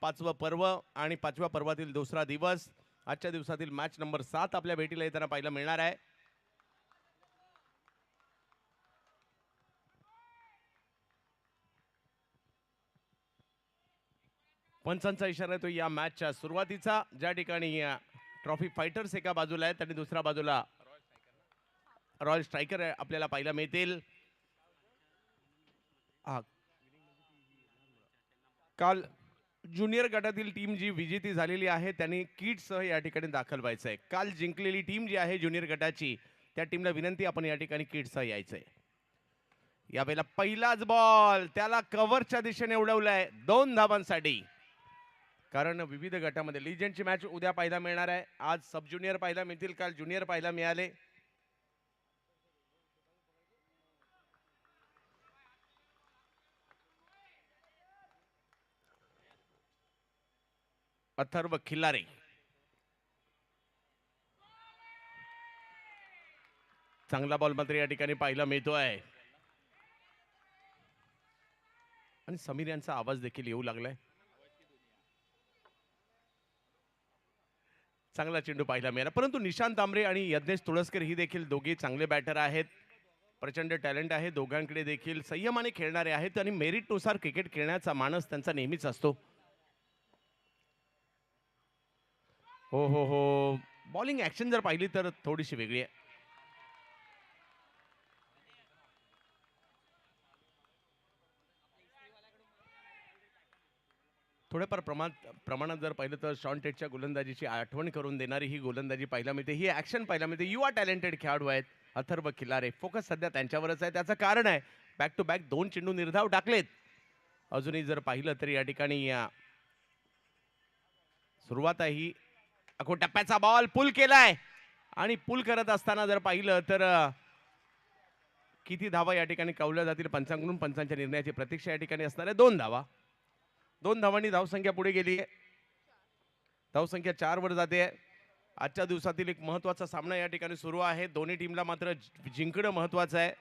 पाचवं पर्व आणि पाचव्या पर्वातील दुसरा दिवस. आजच्या दिवसातील मॅच नंबर 7 आपल्या भेटीला येताना पाहायला मिळणार आहे. पंचांचा इशारा येतो या मॅचच्या सुरुवातीचा, ज्या ठिकाणी ट्रॉफी फायटर्स एका बाजूला आहेत आणि दुसऱ्या बाजूला रॉयल स्ट्रायकर आपल्याला पाहायला मिळतील. काल ज्युनियर गटातील टीम जी विजेती झालेली आहे त्यांनी किटसह या ठिकाणी दाखल व्हायचं आहे. काल जिंकलेली टीम जी आहे ज्युनियर गटाची त्या टीमला विनंती आपण या ठिकाणी किटसह यायचंय. यावेळेला पहिलाच बॉल त्याला कव्हरच्या दिशेने उडवलाय 2 धावांसाठी. कारण विविध गटामध्ये लिजंडची मॅच उद्या पाहायला मिळणार आहे. आज सब ज्युनियर पाहायला मिळतील, काल ज्युनियर पाहायला मिळाले. अथर्व खिल्लारे चांगला बॉल मात्र या ठिकाणी पाहायला मिळतोय आणि समीर यांचा आवाज देखील येऊ लागलाय. चांगला चेंडू पाहायला मिळाला, परंतु निशांत तांबरे आणि यज्ञेश तुळसकर ही देखील दोघे चांगले बॅटर आहेत. प्रचंड टॅलेंट आहे दोघांकडे देखील, संयमाने खेळणारे आहेत आणि मेरिटनुसार क्रिकेट खेळण्याचा मानस त्यांचा नेहमीच असतो. हो हो हो, बॉलिंग ऍक्शन जर पाहिली तर थोडीशी वेगळी आहे. थोड्याफार प्रमाणात जर पाहिलं तर शॉन टेटच्या गोलंदाजीची आठवण करून देणारी ही गोलंदाजी पाहायला मिळते, ही ऍक्शन पाहायला मिळते. युवा टॅलेंटेड खेळाडू आहेत अथर्व खिल्लारे. फोकस सध्या त्यांच्यावरच आहे. त्याचं कारण आहे बॅक टू बॅक 2 चेंडू निर्धाव टाकलेत. अजूनही जर पाहिलं तर या ठिकाणी सुरुवात आहे ही टप्प्याचा बॉल पुल केलाय आणि पुल करत असताना जर पाहिलं तर किती धावा या ठिकाणी कवल्या जातील पंचांकडून, पंचांच्या निर्णयाची प्रतीक्षा या ठिकाणी असणार आहे. 2 धावा, 2 धावांनी धावसंख्या पुढे गेली आहे. धावसंख्या 4 वर जाते. आजच्या दिवसातील एक महत्वाचा सामना या ठिकाणी सुरू आहे. दोन्ही टीमला मात्र जिंकणं महत्वाचं आहे.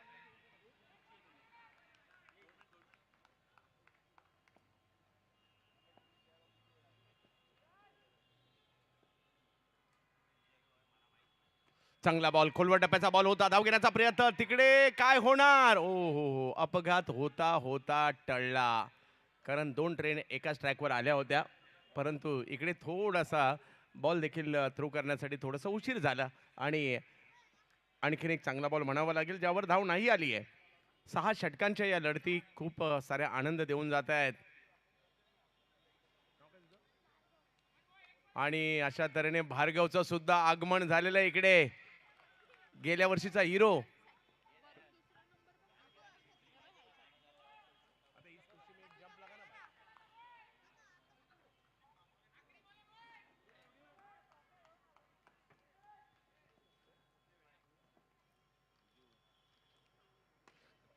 चांगला बॉल, खोलवर टप्प्याचा बॉल होता, धाव घेण्याचा प्रयत्न, तिकडे काय होणार. ओ हो, अपघात होता होता टळला. कारण 2 ट्रेन एकाच ट्रॅकवर आल्या होत्या, परंतु इकडे थोडासा बॉल देखील थ्रो करण्यासाठी थोडासा उशीर झाला आणि आणखीन एक चांगला बॉल म्हणावा लागेल ज्यावर धाव नाही आली आहे. 6 षटकांच्या या लढती खूप साऱ्या आनंद देऊन जात आहेत आणि अशा तऱ्हेने भार्गवचं सुद्धा आगमन झालेलं आहे इकडे. गेल्या वर्षीचा हिरो.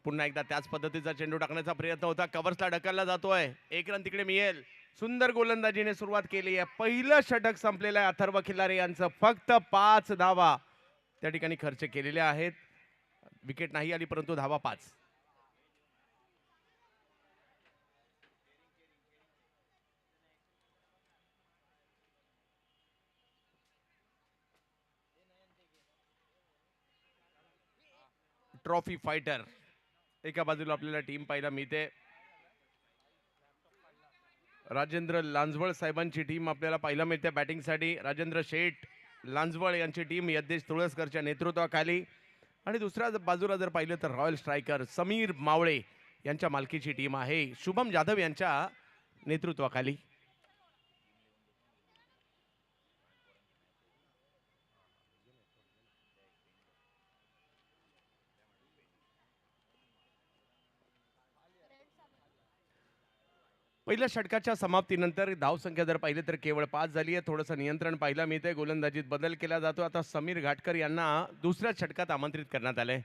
पुन्हा एकदा त्याच पद्धतीचा चेंडू टाकण्याचा प्रयत्न होता, कव्हर्सला ढकलला जातोय. 1 रन तिकडे मिळेल. सुंदर गोलंदाजीने सुरुवात केली आहे. पहिलं षटक संपलेलं आहे अथर्व खिल्लारे यांचं. फक्त 5 धावा त्या ठिकाणी खर्च केलेल्या आहेत. विकेट नाही आली परंतु धावा 5. ट्रॉफी फायटर एका बाजूला आपल्याला टीम पाहायला मिळते. राजेंद्र लांजवळ साहेबांची टीम आपल्याला पाहायला मिळते बॅटिंगसाठी. राजेंद्र शेठ लांजवळ यांची टीम यज्ञेश तुळसकरच्या नेतृत्वाखाली आणि दुसऱ्या बाजूला जर पाहिलं तर रॉयल स्ट्रायकर समीर मावळे यांच्या मालकीची टीम आहे, शुभम जाधव यांच्या नेतृत्वाखाली. पहिल्या षटकाच्या समाप्तीनंतर धावसंख्या जर पाहिली तर केवळ 5 झाली आहे. थोडंसं नियंत्रण पाहायला मिळतंय. गोलंदाजीत बदल केला जातो. आता समीर घाटकर यांना दुसऱ्या षटकात आमंत्रित करण्यात आलंय.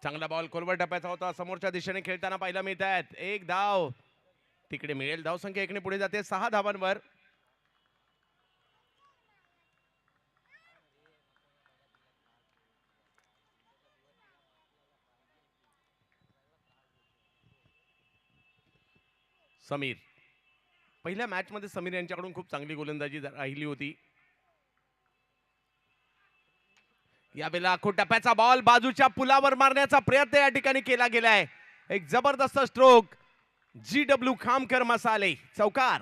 चांगला बॉल खोलवर टप्प्याचा होता, समोरच्या दिशेने खेळताना पाहायला मिळत आहेत. 1 धाव तिकडे मिळेल. धावसंख्या 1 ने पुढे जाते 6 धावांवर. समीर, पहिल्या मॅच मध्ये समीर यांच्याकडून खूप चांगली गोलंदाजी राहिली होती. यावेळेला टप्प्याचा बॉल बाजूच्या पुलावर मारण्याचा प्रयत्न या ठिकाणी केला गेलाय. एक जबरदस्त स्ट्रोक. GW खामकर मसाले चौकार.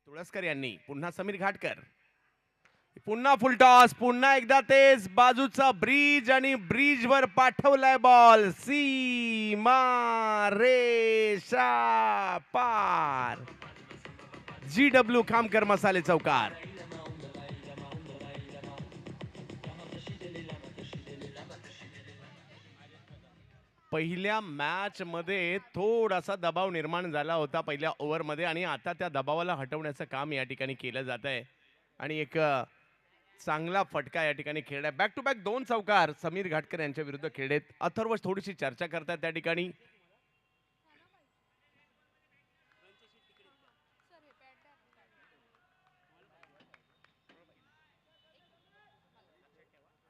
तुळसकर यांनी पुन्हा समीर घाटकर, पुन्हा फुलटॉस, पुन्हा एकदा तेच बाजूचा ब्रिज आणि ब्रिज वर पाठवलाय बॉल. सीमा रेषा पार. GW खामकर मसाले चौकार. पहिल्या मॅच मध्ये थोडासा दबाव निर्माण झाला होता पहिल्या ओव्हरमध्ये आणि आता त्या दबावाला हटवण्याचं काम या ठिकाणी केलं जात आहे आणि एक चांगला फटका या ठिकाणी खेळलाय. बॅक टू बॅक 2 चौकार समीर घाटकर यांच्या विरुद्ध खेळलेत. अथर्व थोडीशी चर्चा करतात त्या ठिकाणी.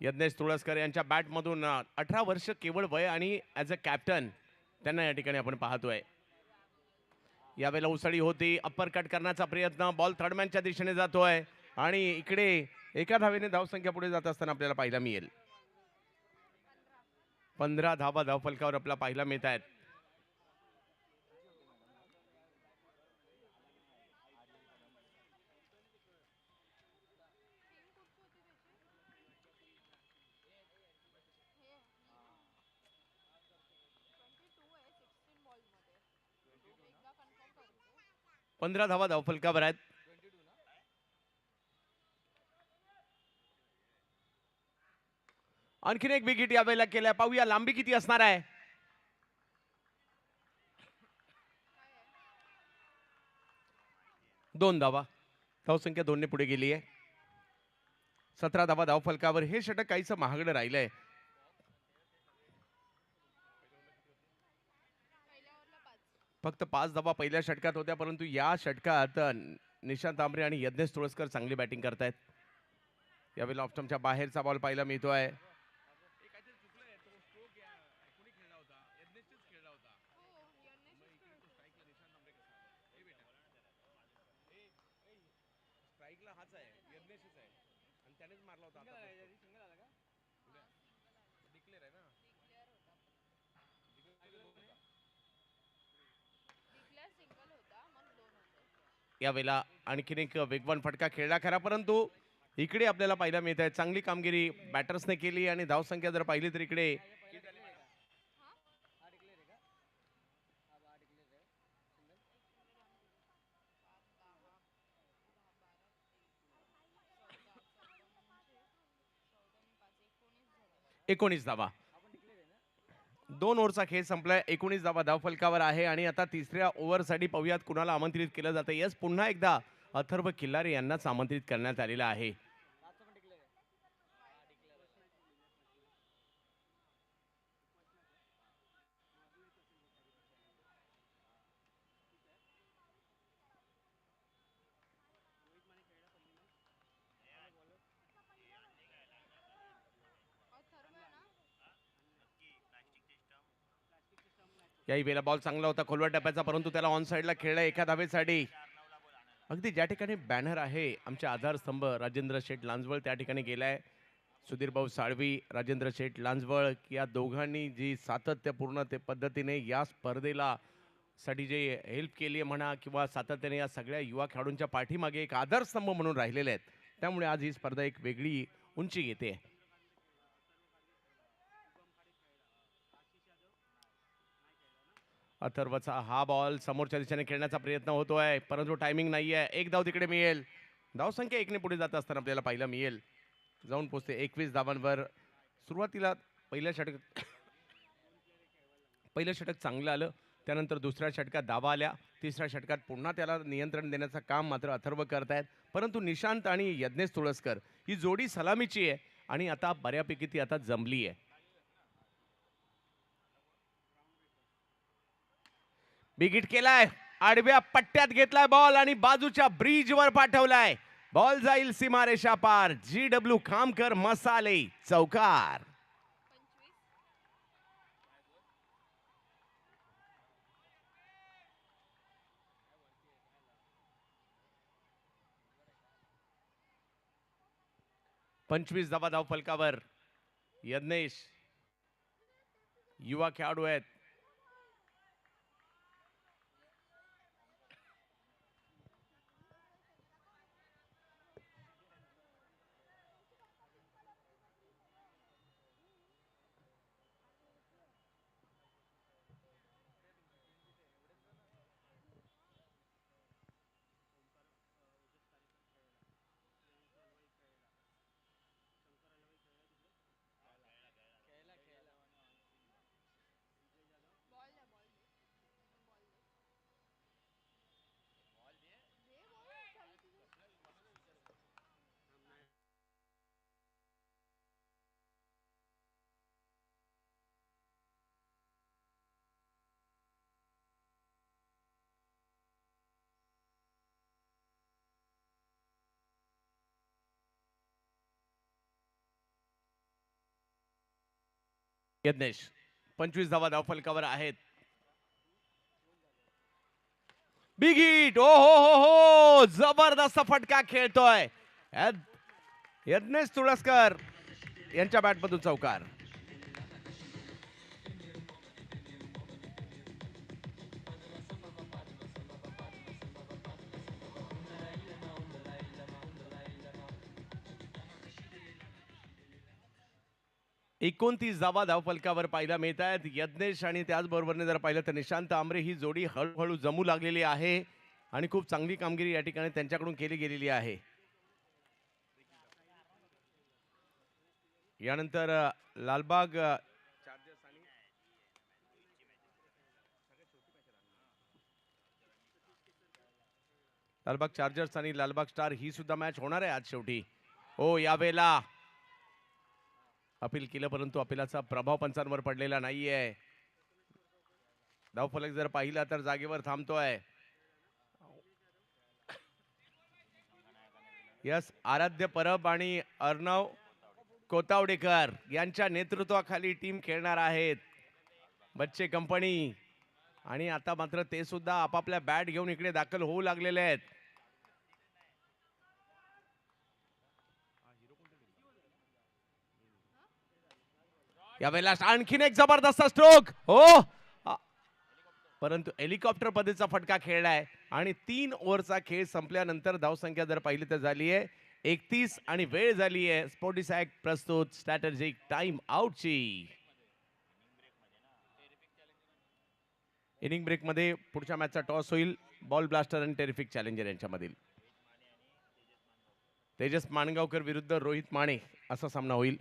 यज्ञेश तुळसकर यांच्या बॅटमधून 18 वर्ष केवळ वय आणि ॲज अ कॅप्टन त्यांना या ठिकाणी आपण पाहतोय. यावेळेला उसळी होती, अप्पर कट करण्याचा प्रयत्न, बॉल थर्डमॅनच्या दिशेने जातोय आणि इकडे एका धावेने धावसंख्या पुढे जात असताना आपल्याला पाहायला मिळेल. 15 धावा धावफलकावर आपल्याला पाहायला मिळत आहेत. पंधरा धावा धावफलकावर आहेत. आणखीन एक विकेट यावेळेला केलाय. पाहूया लांबी किती असणार आहे. दोन धावा. धावसंख्या 2 ने पुढे गेली आहे. 17 धावा धावफलकावर. हे षटक काहीच महागडं राहिलंय. फक्त 5 धावा पहिल्या षटकात होत्या, परंतु या षटकात निशांत आंबरे आणि यज्ञेश तुळसकर चांगली बॅटिंग करतायत. यावेळेला ऑप्शनच्या बाहेरचा बॉल पाहायला मिळतोय. यावेळेला आणखीन एक वेगवान फटका खेळला खरा, परंतु इकडे आपल्याला पाहायला मिळत आहे चांगली कामगिरी बॅटर्सने केली आणि धावसंख्या जर पाहिली तर इकडे एकोणीस धावा. 2 ओव्हरचा खेळ संपलाय. 19 धावा धावफलकावर आहे आणि आता तिसऱ्या ओव्हरसाठी पाहूयात कुणाला आमंत्रित केलं जातं. यस, पुन्हा एकदा अथर्व खिल्लारे यांनाच आमंत्रित करण्यात आलेलं आहे. याही वेळेला बॉल चांगला होता खोलवर टप्प्याचा, परंतु त्याला ऑन साइडला खेळला एका धावेसाठी. अगदी ज्या ठिकाणी बॅनर आहे आमचे आधारस्तंभ राजेंद्र शेठ लांजवळ त्या ठिकाणी गेलाय. सुधीर भाऊ साळवी, राजेंद्र शेठ लांजवळ या दोघांनी जी सातत्यपूर्ण ते पद्धतीने या स्पर्धेला साठी जे हेल्प केली आहे म्हणा किंवा सातत्याने या सगळ्या युवा खेळाडूंच्या पाठीमागे एक आधारस्तंभ म्हणून राहिलेले आहेत, त्यामुळे आज ही स्पर्धा एक वेगळी उंची घेते. अथर्वचा हा बॉल समोरच्या दिशेने खेळण्याचा प्रयत्न होतोय, परंतु टायमिंग नाहीये. एक धाव तिकडे मिळेल. धावसंख्या 1 ने पुढे जात असताना आपल्याला पाहायला मिळेल. जाऊन पोहोचते 21 धावांवर. सुरुवातीला पहिल्या षटक पहिलं षटक चांगलं आलं, त्यानंतर दुसऱ्या षटकात धावा आल्या, तिसऱ्या षटकात पुन्हा त्याला नियंत्रण देण्याचं काम मात्र अथर्व करतायत. परंतु निशांत आणि यज्ञेश तुळसकर ही जोडी सलामीची आहे आणि आता बऱ्यापैकी ती आता जमली आहे. बिग हिट केलाय, आडव्या पट्ट्यात घेतलाय बॉल आणि बाजूच्या ब्रिजवर पाठवलाय. बॉल जाईल सीमारेषा पार. GW खामकर मसाले चौकार. पंचवीस धावा धावफलकावर. यज्ञेश युवा खेळाडू आहेत. यज्ञेश 25 धावा धावफलकावर आहेत. Big hit. ओ हो, जबरदस्त फटका खेळतोय यज्ञेश तुळसकर यांच्या बॅटमधून चौकार. एकोणतीस धावा धावफलकावर पाहायला मिळत आहेत. यज्ञेश आणि त्याचबरोबरने जर पाहिलं तर निशांत आमरे ही जोडी हळूहळू जमू लागलेली आहे आणि खूप चांगली कामगिरी या ठिकाणी त्यांच्याकडून केली गेलेली आहे. यानंतर लालबाग चार्जर्स आणि लालबाग स्टार ही सुद्धा मॅच होणार आहे आज शेवटी. हो, यावेळेला अपील केलं परंतु अपिलाचा प्रभाव पंचांवर पडलेला नाहीये. धावफलक जर पाहिला तर जागेवर थांबतोय. यस, आराध्य परब आणि अर्णव कोतावडेकर यांच्या नेतृत्वाखाली टीम खेळणार आहेत. बच्चे कंपनी आणि आता मात्र ते सुद्धा आपापल्या बॅट घेऊन इकडे दाखल होऊ लागलेले आहेत. यावेळेला आणखीन एक जबरदस्त स्ट्रोक. हो, परंतु हेलिकॉप्टर पद्धतीचा फटका खेळलाय आणि 3 ओव्हरचा खेळ संपल्यानंतर धावसंख्या जर पाहिली तर झाली आहे 31 आणि वेळ झाली आहे स्पोर्टिसॅक प्रस्तुत स्ट्रॅटेजिक टाइम आउटची. इनिंग ब्रेक मध्ये पुढच्या मॅचचा टॉस होईल बॉल ब्लास्टर आणि टेरिफिक चॅलेंजर यांच्यामधील. तेजस माणगावकर विरुद्ध रोहित माने असा सामना होईल.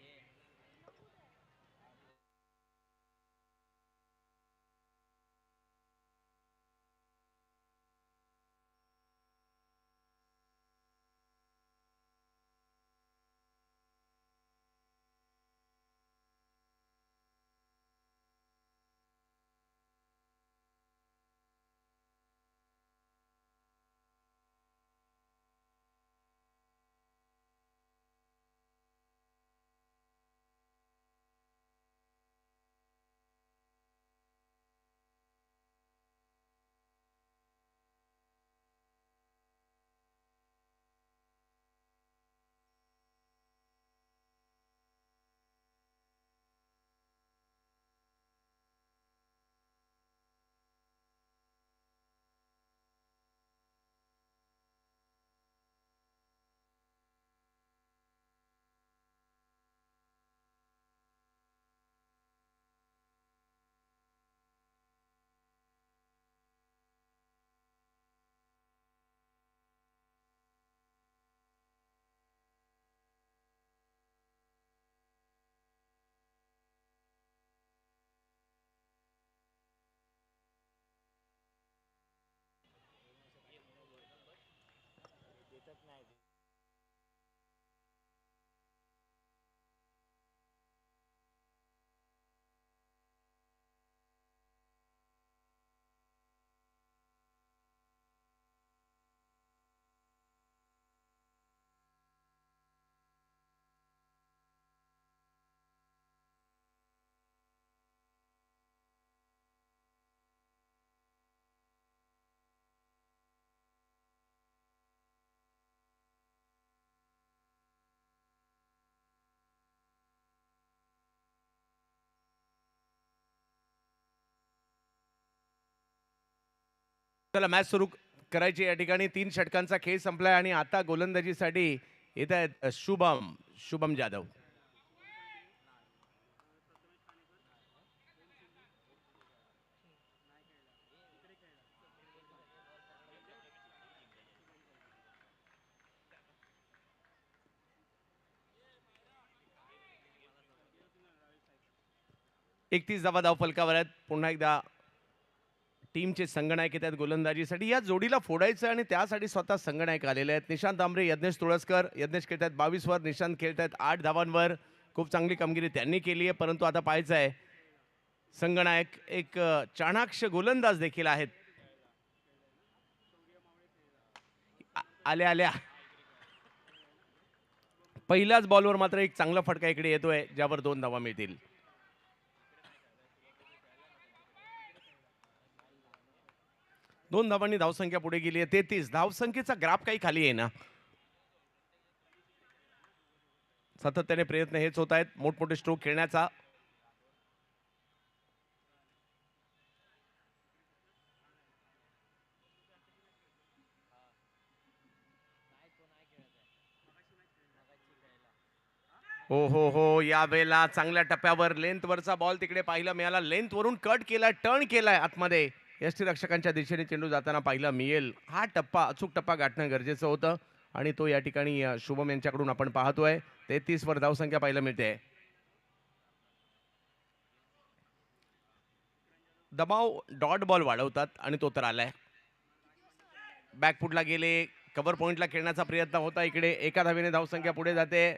चला मॅच सुरू करायची या ठिकाणी 3 षटकांचा खेळ संपलाय आणि आता गोलंदाजीसाठी येत आहेत शुभम जाधव. एकतीस धावा फलकावर आहेत. पुन्हा एकदा टीमचे संगनायक येतात गोलंदाजीसाठी. या जोडीला फोडायचं आणि त्यासाठी स्वतः संगनायक आलेले आहेत. निशांत आंबरे, यज्ञेश तुळसकर. यज्ञेश खेळतात 22 वर, निशांत खेळतात 8 धावांवर. खूप चांगली कामगिरी त्यांनी केली आहे, परंतु आता पाहायचं आहे संगनायक एक चाणाक्ष गोलंदाज देखील आहेत. आल्या पहिल्याच बॉलवर मात्र एक चांगला फटका इकडे येतोय, ज्यावर 2 धावा मिळतील. दोन धावांनी धावसंख्या पुढे गेली आहे 33. धावसंख्येचा ग्राफ काही खाली आहे ना. सातत्याने प्रयत्न हेच होत आहेत मोठमोठे स्ट्रोक खेळण्याचा. हो यावेळेला चांगल्या टप्प्यावर लेंथवरचा बॉल तिकडे पाहायला मिळाला. लेंथवरून कट केला, टर्न केलाय आतमध्ये. यष्टीरक्षकांच्या दिशेने चेंडू जाताना पाहायला मिळेल. हा टप्पा, अचूक टप्पा गाठणं गरजेचं होतं आणि तो या ठिकाणी शुभम यांच्याकडून आपण पाहतोय. 33 वर धावसंख्या पाहायला मिळते. दबाव डॉट बॉल वाढवतात आणि तो तर आलाय. बॅकफुटला गेले, कव्हर पॉइंटला खेळण्याचा प्रयत्न होता. इकडे एका धावेने धावसंख्या पुढे जाते.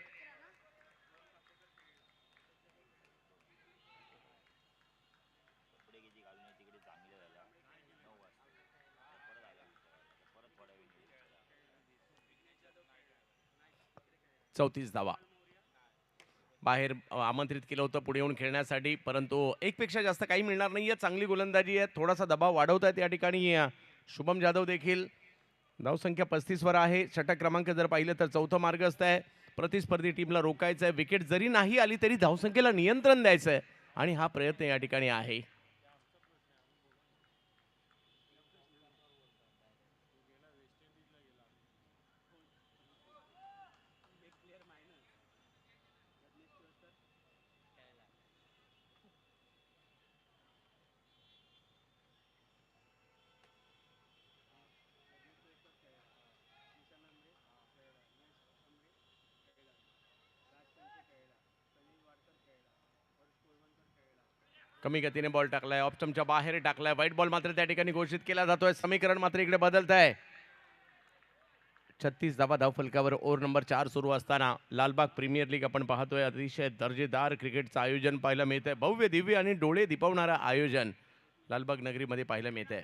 चौतीस धावा. बाहेर आमंत्रित केलं होतं पुढे येऊन खेळण्यासाठी, परंतु एकपेक्षा जास्त काही मिळणार नाहीये. चांगली गोलंदाजी आहे. थोडासा दबाव वाढवतायत या ठिकाणी शुभम जाधव देखील. धावसंख्या 35 वर आहे. षटक क्रमांक जर पाहिलं तर चौथं मार्गस्थ आहे. प्रतिस्पर्धी टीमला रोखायचं आहे. विकेट जरी नाही आली तरी धावसंख्येला नियंत्रण द्यायचं आहे आणि हा प्रयत्न या ठिकाणी आहे. कमी गतीने बॉल टाकलाय, ऑफ स्टंपच्या बाहेर टाकलाय. व्हाईट बॉल मात्र त्या ठिकाणी घोषित केला जातोय. समीकरण मात्र इकडे बदलत आहे. 36 धावा धावफलकावर ओव्हर नंबर 4 सुरू असताना लालबाग प्रीमियर लीग आपण पाहतोय. अतिशय दर्जेदार क्रिकेटचं आयोजन पाहायला मिळतंय. भव्य दिव्य आणि डोळे दिपवणारं आयोजन लालबाग नगरीमध्ये पाहायला मिळतंय.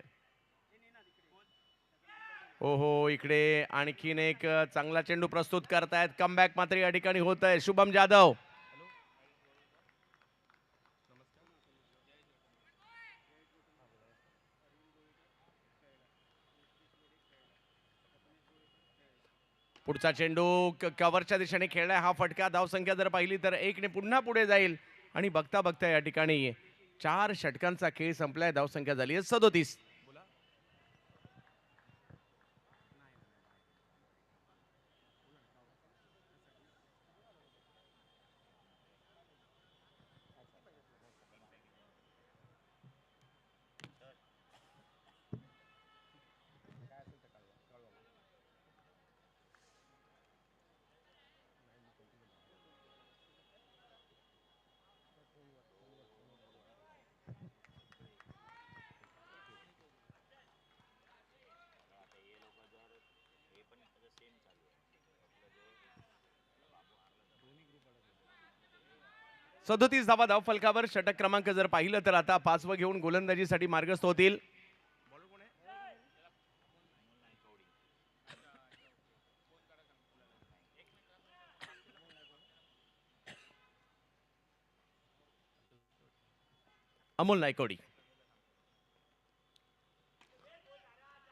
हो इकडे आणखीन एक चांगला चेंडू प्रस्तुत करतायत. कमबॅक मात्र या ठिकाणी होत आहे. शुभम जाधव पुढचा चेंडू कव्हरच्या दिशेने खेळलाय. हा फटका. धावसंख्या जर पाहिली तर 1 ने पुन्हा पुढे जाईल आणि बघता बघता या ठिकाणी 4 षटकांचा खेळ संपलाय. धावसंख्या झाली आहे 37. सदोतीस धावा धावफलकावर. षटक क्रमांक जर पाहिलं तर आता 5वं घेऊन गोलंदाजीसाठी मार्गस्थ होतील. अमोल नायकवडी.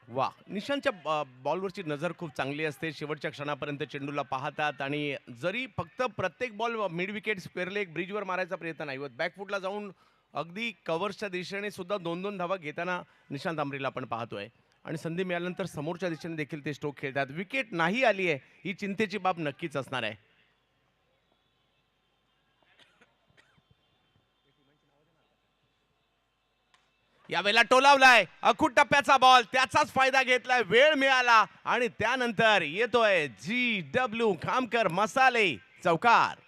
वा, निशांतच्या बॉलवरची नजर खूप चांगली असते. शेवटच्या क्षणापर्यंत चेंडूला पाहतात आणि जरी फक्त प्रत्येक ball mid wicket square leg ब्रिजवर मारायचा प्रयत्न नाही होत. बॅकफुटला जाऊन अगदी कव्हर्सच्या दिशेने सुद्धा 2-2 धावा घेताना निशांत आंबरेला आपण पाहतोय. आणि संधी मिळाल्यानंतर समोरच्या दिशेने देखील ते स्ट्रोक खेळतात. विकेट नाही आली आहे ही चिंतेची बाब नक्कीच असणार आहे. यावेळेला टोलावलाय अखूट टप्प्याचा बॉल, त्याचाच फायदा घेतलाय, वेळ मिळाला आणि त्यानंतर येतोय GW खामकर मसाले चौकार.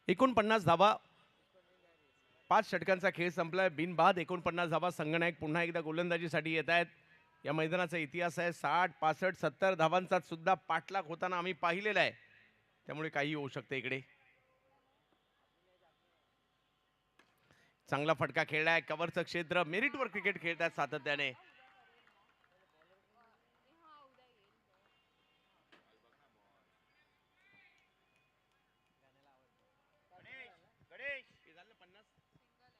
एकूण 50 धावा, 5 षटकांचा खेळ संपलाय. बिनबाद 49 धावा. संघनायक पुन्हा एकदा गोलंदाजीसाठी येत आहेत. या मैदानाचा इतिहास आहे 60, 65, 70 धावांचा सुद्धा पाठलाग होताना आम्ही पाहिलेला आहे. त्यामुळे काही होऊ शकते इकडे. चांगला फटका खेळलाय. कव्हरचं क्षेत्र, मेरिटवर क्रिकेट खेळतात सातत्याने.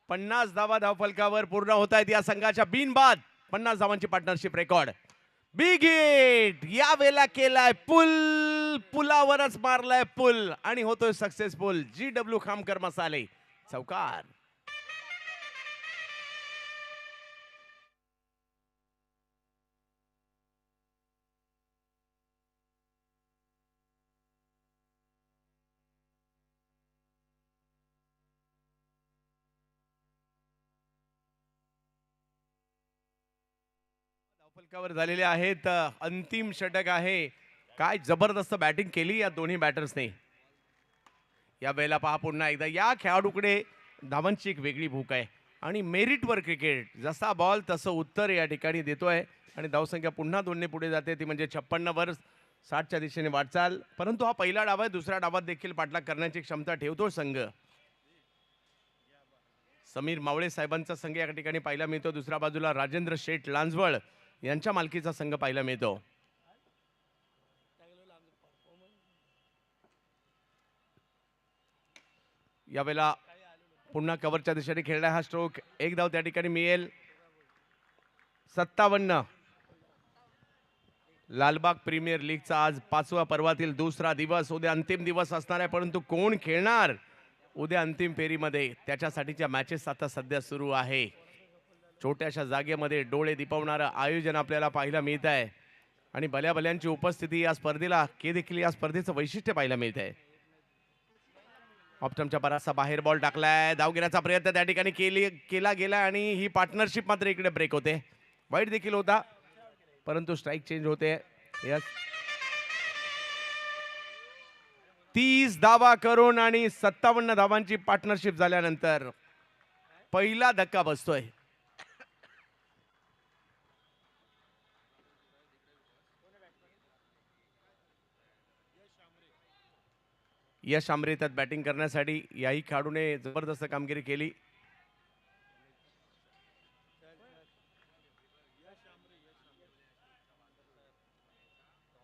पन्नास धावा धावफलकावर पूर्ण होत आहेत या संघाच्या. बिनबाद 50 धावांची पार्टनरशिप रेकॉर्ड. बिग हिट या वेळेला केलाय पुलावरच मारलाय पुल आणि होतोय सक्सेसफुल. GW खामकर मसाले चौकार. धावफलकावर झालेले आहेत. अंतिम षटक आहे. काय जबरदस्त बॅटिंग केली या दोन्ही बॅटर्सने. या वेळेला पहा पुन्हा एकदा या खेळाडूकडे धावांची एक वेगळी भूक आहे आणि मेरिटवर क्रिकेट. जसा बॉल तसं उत्तर या ठिकाणी देतोय आणि धावसंख्या पुन्हा दोनने पुढे जाते, ती म्हणजे 56 वर 60च्या दिशेने वाटचाल. परंतु हा पहिला डाव आहे. दुसऱ्या डावात देखील पाठलाग करण्याची क्षमता ठेवतो संघ. समीर मावळे साहेबांचा संघ या ठिकाणी पाहायला मिळतो. दुसऱ्या बाजूला राजेंद्र शेठ लांजवळ यांच्या मालकीचा संघ पाहायला मिळतो. यावेळेला पुन्हा कव्हरच्या दिशेने खेळणार हा स्ट्रोक. एक धाव त्या ठिकाणी मिळेल. 57. लालबाग प्रीमियर लीगचा आज 5व्या पर्वातील दुसरा दिवस. उद्या अंतिम दिवस असणार आहे, परंतु कोण खेळणार उद्या अंतिम फेरीमध्ये त्याच्यासाठीच्या मॅचेस आता सध्या सुरू आहे. छोट्याशा जागेमध्ये डोळे दिपवणारं आयोजन आपल्याला पाहायला मिळत आहे आणि भल्या भल्यांची उपस्थिती या स्पर्धेला के देखील या स्पर्धेचं वैशिष्ट्य पाहायला मिळत आहे. ऑप्टमच्या बराचसा बाहेर बॉल टाकलाय. धाव घेण्याचा प्रयत्न त्या ठिकाणी केला गेला आणि ही पार्टनरशिप मात्र इकडे ब्रेक होते. वाईट देखील होता, परंतु स्ट्राईक चेंज होते. यस, 30 धावा करून आणि 57 धावांची पार्टनरशिप झाल्यानंतर पहिला धक्का बसतोय. यश आमरे त्यात बॅटिंग करण्यासाठी. याही खेळाडूने जबरदस्त कामगिरी केली.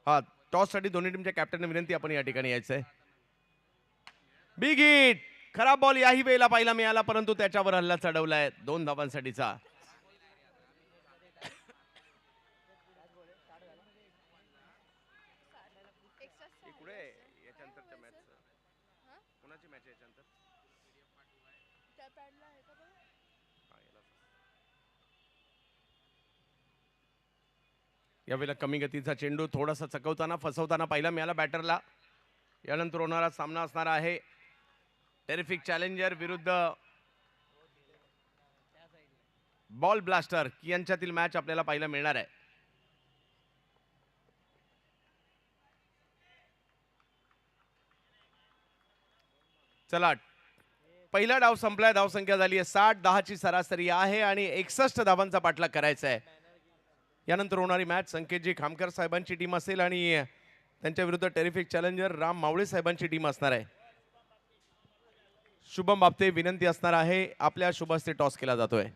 हा टॉस साठी दोन्ही टीमच्या कॅप्टनने विनंती, आपण या ठिकाणी यायचंय. Big hit. खराब बॉल याही वेळेला पाहायला मिळाला, परंतु त्याच्यावर हल्ला चढवलाय 2 धावांसाठीचा. यावेळेला कमी गतीचा चेंडू थोडासा चकवताना फसवताना पाहिला मिळाला बॅटरला. यानंतर होणारा सामना असणार आहे टेरिफिक चॅलेंजर विरुद्ध बॉल ब्लास्टर यांच्यातील मॅच आपल्याला पाहायला मिळणार आहे. चला, पहिला डाव संपलाय. धावसंख्या झाली आहे 60. 10ची सरासरी आहे आणि 61 धावांचा पाठलाग करायचा आहे. यानंतर होणारी मॅच संकेतजी खामकर साहेबांची टीम असेल आणि त्यांच्या विरुद्ध टेरिफिक चॅलेंजर राम मावळे साहेबांची टीम असणार आहे. शुभम बापते विनंती असणार आहे. आपल्या शुभ हस्ते टॉस केला जातोय.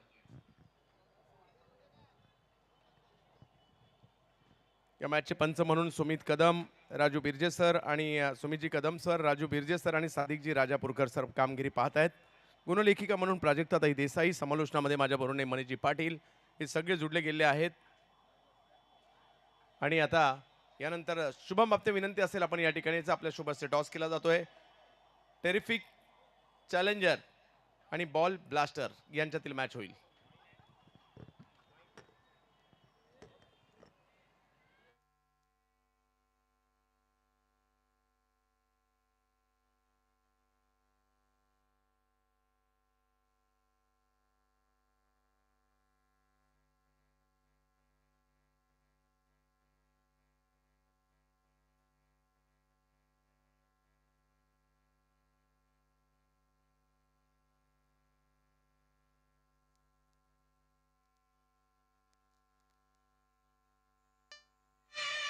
या मॅचचे पंच म्हणून सुमित कदम, राजू बिर्जे सर आणि सुमितजी कदम सर, राजू बिर्जे सर आणि सादिकजी राजापूरकर सर कामगिरी पाहत आहेत. गुणलेखिका म्हणून प्राजक्ताताई देसाई, समालोचनामध्ये माझ्याबरोबर मनीजी पाटील हे सगळे जुडले गेले आहेत. आणि आता यानंतर शुभम बापते विनंती असेल आपण या ठिकाणीच आपल्या शुभ हस्ते टॉस केला जातोय. टेरिफिक चॅलेंजर आणि बॉल ब्लास्टर यांच्यातील मॅच होईल.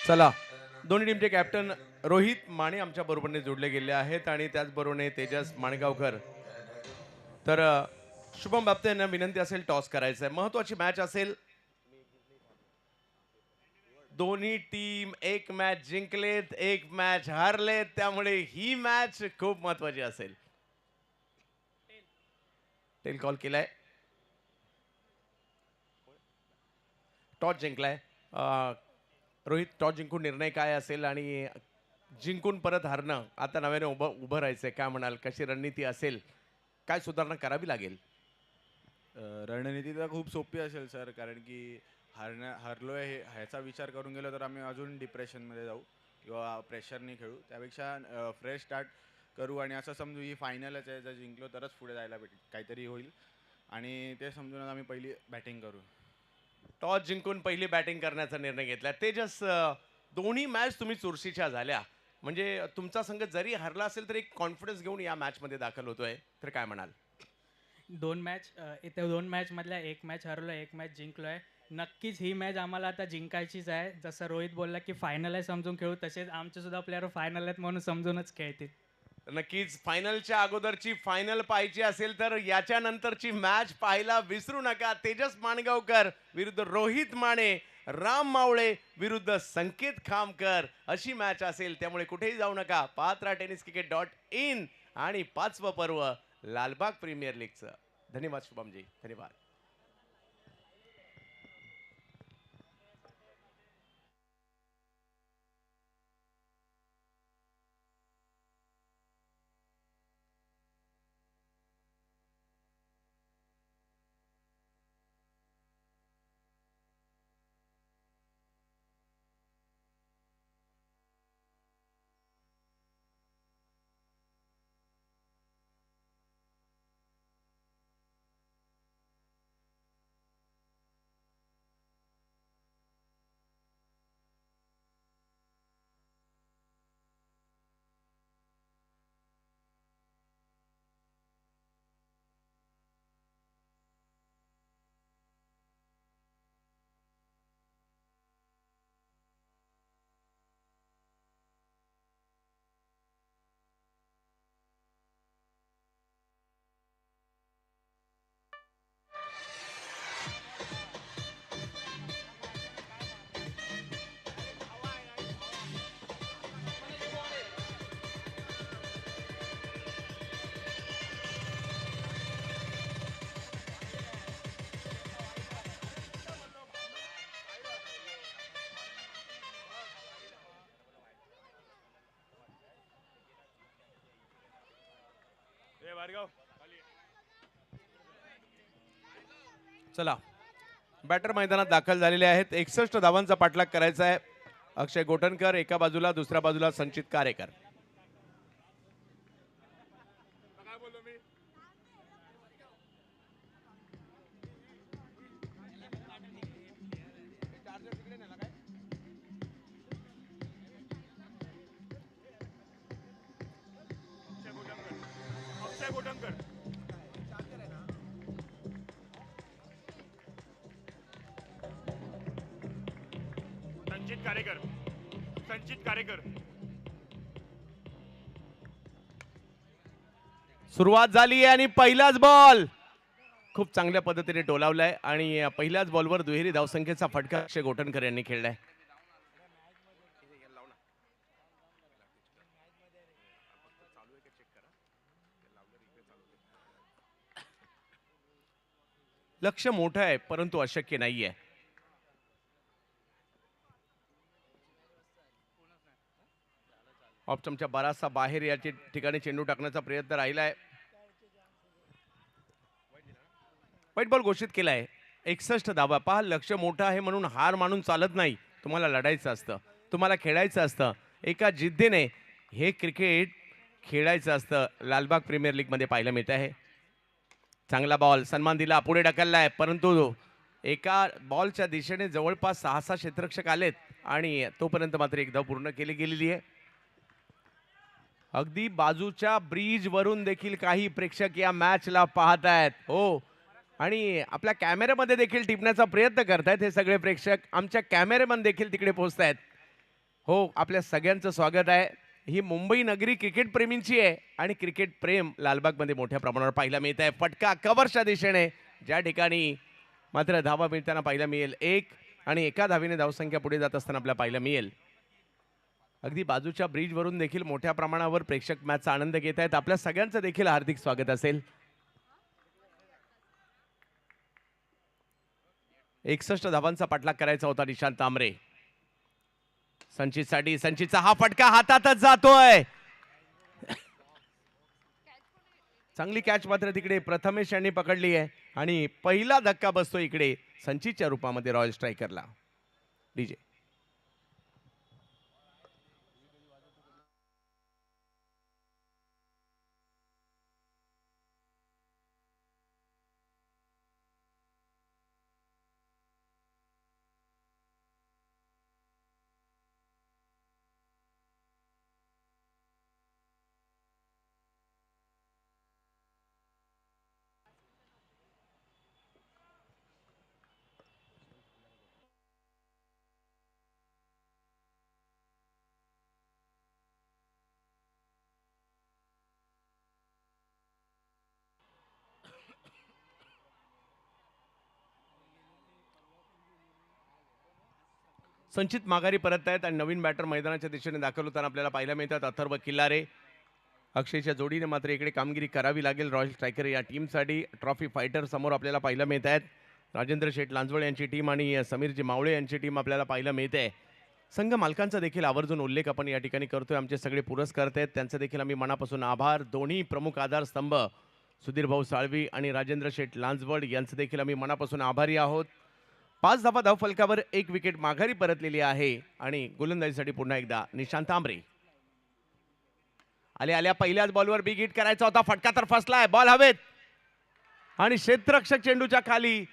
चला, दोन्ही टीमचे कॅप्टन रोहित माने आमच्या बरोबरने जोडले गेले आहेत आणि त्याचबरोबरने तेजस माणगावकर. तर शुभम बापते यांना विनंती असेल टॉस करायचं आहे. महत्वाची मॅच असेल. दोन्ही टीम एक मॅच जिंकलेत, एक मॅच हारलेत, त्यामुळे ही मॅच खूप महत्वाची असेल. टेल कॉल केलाय. टॉस जिंकलाय रोहित, टॉस जिंकून निर्णय काय असेल आणि जिंकून परत हारणं, आता नव्याने उभं राहायचंय, काय म्हणाल? कशी रणनीती असेल? काय सुधारणा करावी लागेल? रणनीती तर खूप सोपी असेल सर, कारण की हरलोय ह्याचा विचार करून गेलो तर आम्ही अजून डिप्रेशनमध्ये जाऊ किंवा प्रेशरने खेळू. त्यापेक्षा फ्रेश स्टार्ट करू आणि असं समजू ही फायनलच आहे, जर जिंकलो तरच पुढे जायला काहीतरी होईल आणि ते समजून आम्ही पहिली बॅटिंग करू. टॉस जिंकून पहिली बॅटिंग करण्याचा निर्णय घेतला. तेजस, दोन्ही मॅच तुम्ही चुरशीच्या झाल्या. म्हणजे तुमचा संघ जरी हरला असेल तरी एक कॉन्फिडन्स घेऊन या मॅचमध्ये दाखल होतोय, तर काय म्हणाल? इथे 2 मॅच मधल्या 1 मॅच हरलोय, 1 मॅच जिंकलोय. नक्कीच ही मॅच आम्हाला आता जिंकायचीच आहे. जसं रोहित बोलला की फायनल आहे समजून खेळू, तसेच आमचे सुद्धा प्लेयर फायनल आहेत म्हणून समजूनच खेळतील. नक्कीच फायनलच्या अगोदरची फायनल पाहायची असेल तर याच्या नंतरची मॅच पाहायला विसरू नका. तेजस माणगावकर विरुद्ध रोहित माने, राम मावळे विरुद्ध संकेत खामकर अशी मॅच असेल. त्यामुळे कुठेही जाऊ नका. पाहत राहा tenniscricket.in आणि 5वं पर्व लालबाग प्रीमियर लीगचं. धन्यवाद शुभमजी, धन्यवाद. चला, बॅटर मैदानात दाखल झालेले आहेत. 61 धावांचा पाठलाग करायचा आहे. अक्षय गोटनकर एका बाजूला, दुसऱ्या बाजूला संचित कारेकर. संचित कारेकर. सुरुवात झाली आणि पहिलाच बॉल खूप चांगल्या पद्धतीने डोलावलाय आणि पहिल्याच बॉलवर दुहेरी धावसंख्येचा फटका अक्षय गोटनकर यांनी खेळलाय. लक्ष मोठं आहे परंतु अशक्य नाहीये. ऑप्शनच्या बराचसा बाहेर या ठिकाणी चेंडू टाकण्याचा प्रयत्न राहिलाय. वाईट बॉल घोषित केलाय. 61 धावा. पहा, लक्ष मोठं आहे म्हणून हार मानून चालत नाही. तुम्हाला लढायचं असतं, तुम्हाला खेळायचं असतं. एका जिद्दीने हे क्रिकेट खेळायचं असतं. लालबाग प्रीमियर लीग मध्ये पाहायला मिळत आहे. चांगला बॉल, सन्मान दिला, पुढे ढकललाय, परंतु एका बॉलच्या दिशेने जवळपास 6-6 क्षेत्ररक्षक आलेत आणि तोपर्यंत मात्र एक धाव पूर्ण केली गेलेली आहे. अगदी बाजूच्या ब्रिज वरून देखील काही प्रेक्षक या मॅचला पाहत आहेत. हो, आणि आपल्या कॅमेऱ्यामध्ये देखील टिपण्याचा प्रयत्न करतायत हे सगळे प्रेक्षक. आमच्या कॅमेरेमन देखील तिकडे पोहोचतायत. हो, आपल्या सगळ्यांचं स्वागत आहे. ही मुंबई नगरी क्रिकेट प्रेमींची आहे आणि क्रिकेट प्रेम लालबागमध्ये मोठ्या प्रमाणावर पाहायला मिळत आहे. फटका कव्हरच्या दिशेने, ज्या ठिकाणी मात्र धावा मिळताना पाहायला मिळेल 1 आणि एका धावीने धावसंख्या पुढे जात असताना आपल्याला पाहायला मिळेल. अगदी बाजूच्या ब्रिजवरून देखील मोठ्या प्रमाणावर प्रेक्षक मॅचचा आनंद घेत आहेत. आपल्या सगळ्यांचं देखील हार्दिक स्वागत असेल. 61 धावांचा पाठलाग करायचा होता निशांत तांबरे. संचितसाठी संचितचा हा फटका हातातच जातोय. चांगली कॅच मात्र तिकडे प्रथमेश यांनी पकडली आहे आणि पहिला धक्का बसतो इकडे संचितच्या रूपामध्ये रॉयल स्ट्रायकरला. डीजे संचित माघारी परत आहेत आणि नवीन बॅटर मैदानाच्या दिशेने दाखल होताना आपल्याला पाहायला मिळतात. अथर्व किल्लारे अक्षयच्या जोडीने मात्र इकडे कामगिरी करावी लागेल रॉयल स्ट्रायकर या टीमसाठी. ट्रॉफी फायटर समोर आपल्याला पाहायला मिळत आहेत. राजेंद्र शेठ लांजवळ यांची टीम आणि समीरजी मावळे यांची टीम आपल्याला पाहायला मिळते. संघ मालकांचा देखील आवर्जून उल्लेख आपण या ठिकाणी करतोय. आमचे सगळे पुरस्कर्ते आहेत त्यांचा देखील आम्ही मनापासून आभार. दोन्ही प्रमुख आधारस्तंभ सुधीर भाऊ साळवी आणि राजेंद्र शेठ लांजवड यांचं देखील आम्ही मनापासून आभारी आहोत. 5 धावा धावफलकावर 1 विकेट माघारी परतलेली आहे आणि गोलंदाजीसाठी पुन्हा एकदा निशांत आंबरे. आल्या पहिल्याच बॉलवर बिग हिट करायचा होता. फटका तर फसलाय. बॉल हवेत आणि क्षेत्ररक्षक चेंडूच्या खाली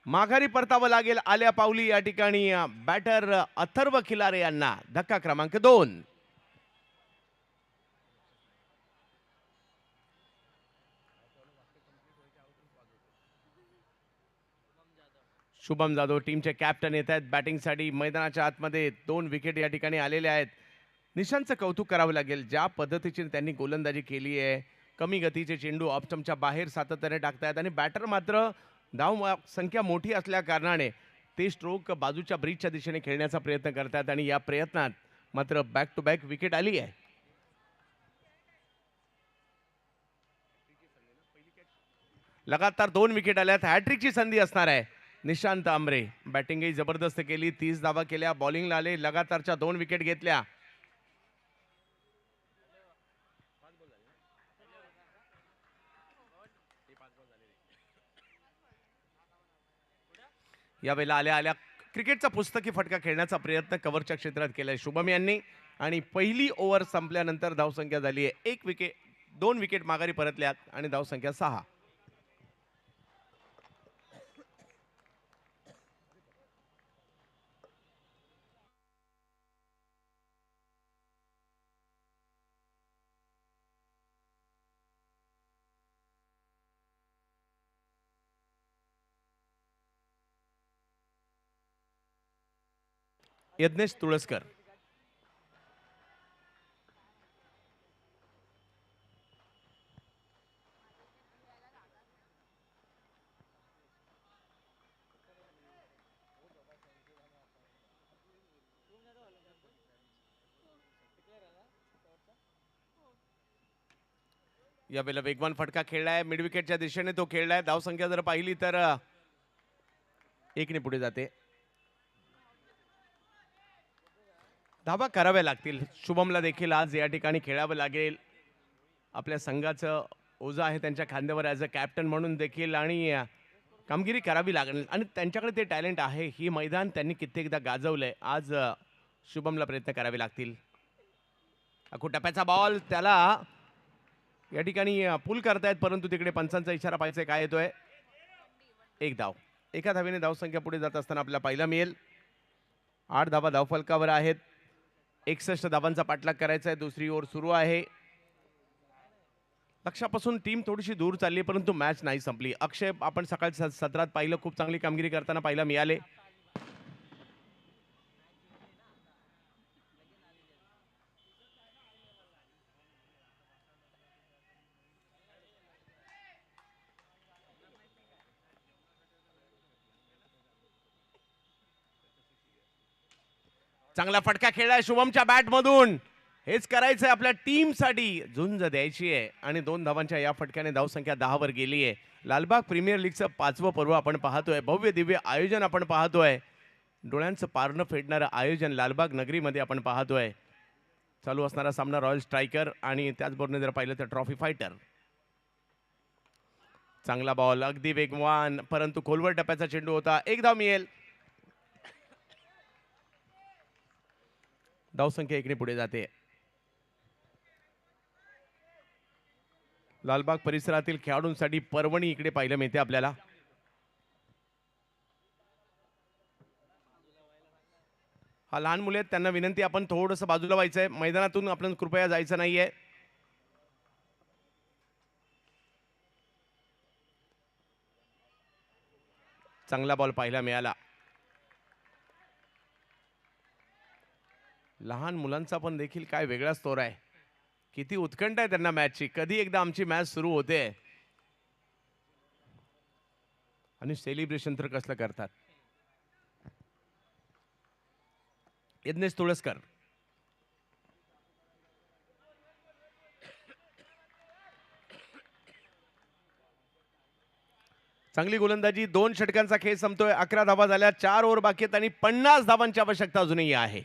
माघारी परतावं लागेल. आल्या पावली या ठिकाणी बॅटर अथर्व खिलारे यांना. धक्का क्रमांक 2. शुभम जाधव टीमचे कॅप्टन येत आहेत बॅटिंगसाठी. मैदानाच्या आतमध्ये 2 विकेट या ठिकाणी आलेल्या आहेत. निशांतचं कौतुक करावं लागेल ज्या पद्धतीची त्यांनी गोलंदाजी केली आहे. कमी गतीचे चेंडू ऑफस्टंपच्या बाहेर सातत्याने टाकतायत आणि बॅटर मात्र धाव संख्या मोठी असल्या कारणाने ते स्ट्रोक बाजूच्या ब्रिजच्या दिशेने खेळण्याचा प्रयत्न करतात आणि या प्रयत्नात मात्र बॅक टू बॅक विकेट आली आहे. लगातार 2 विकेट आल्यात. हॅट्रिकची संधी असणार आहे. निशांत आंबरे बॅटिंगही जबरदस्त केली. 30 धावा केल्या. बॉलिंगला आले. लगातारच्या 2 विकेट घेतल्या. यावेळेला आल्या क्रिकेटचा पुस्तकी फटका खेळण्याचा प्रयत्न कव्हरच्या क्षेत्रात केलाय शुभम यांनी आणि पहिली ओव्हर संपल्यानंतर धावसंख्या झाली आहे 1 विकेट. 2 विकेट माघारी परतल्यात आणि धावसंख्या 6. यज्ञेश तुळसकर. यावेळेला वेगवान फटका खेळलाय. मिड विकेटच्या दिशेने तो खेळलाय. धावसंख्या जर पाहिली तर 1 ने पुढे जाते. धावा कराव्या लागतील. शुभमला देखील आज या ठिकाणी खेळावं लागेल. आपल्या संघाचं ओझं आहे त्यांच्या खांद्यावर ॲज अ कॅप्टन म्हणून देखील आणि कामगिरी करावी लागेल आणि त्यांच्याकडे ते टॅलेंट आहे. ही मैदान त्यांनी कित्येकदा गाजवलंय. आज शुभमला प्रयत्न करावे लागतील. टप्प्याचा बॉल त्याला या ठिकाणी पुल करतायत परंतु तिकडे पंचांचा इशारा पाहिजे. काय येतोय? 1 धाव. एका धावेने धावसंख्या पुढे जात असताना आपल्याला पाहायला मिळेल. 8 धावा धावफलकावर आहेत. 61 धावांचा पाठलाग करायचा आहे. दुसरी ओव्हर सुरू आहे. लक्षापासून टीम थोडीशी दूर चालली परंतु मॅच नाही संपली. अक्षय आपण सकाळच्या सत्रात पाहिलं खूप चांगली कामगिरी करताना पाहायला मिळाले. चांगला फटका खेळलाय शुभमच्या बॅट मधून. हेच करायचंय आपल्या टीमसाठी. झुंज द्यायची आहे आणि 2 धावांच्या या फटक्याने धावसंख्या 10 वर गेली आहे. लालबाग प्रीमियर लीगचं 5वं पर्व आपण पाहतोय. भव्य दिव्य आयोजन आपण पाहतोय. डोळ्यांचं पारणं फेडणारं आयोजन लालबाग नगरीमध्ये आपण पाहतोय. चालू असणारा सामना रॉयल स्ट्रायकर आणि त्याचबरोबर जर पाहिलं तर ट्रॉफी फायटर. चांगला बॉल, अगदी वेगवान परंतु खोलवर टप्प्याचा चेंडू होता. एक धाव मिळेल. धावसंख्या एकने पुढे जाते. लालबाग परिसरातील खेळाडूंसाठी पर्वणी इकडे पाहायला मिळते आपल्याला. हा लहान मुले आहेत, त्यांना विनंती आपण थोडंसं बाजूला व्हायचंय. मैदानातून आपण कृपया जायचं नाहीये. चांगला बॉल पाहायला मिळाला. लहान मुलांचा पण देखील काय वेगळा स्कोर आहे. किती उत्कंठ आहे त्यांना मॅचची. कधी एकदा आमची मॅच सुरू होते आणि सेलिब्रेशन तर कसलं करतात. यज्ञेश तुळसकर, चांगली गोलंदाजी. 2 षटकांचा खेळ संपतोय. 11 धावा झाल्या. 4 ओव्हर बाकी आहेत आणि 50 धावांची आवश्यकता अजूनही आहे.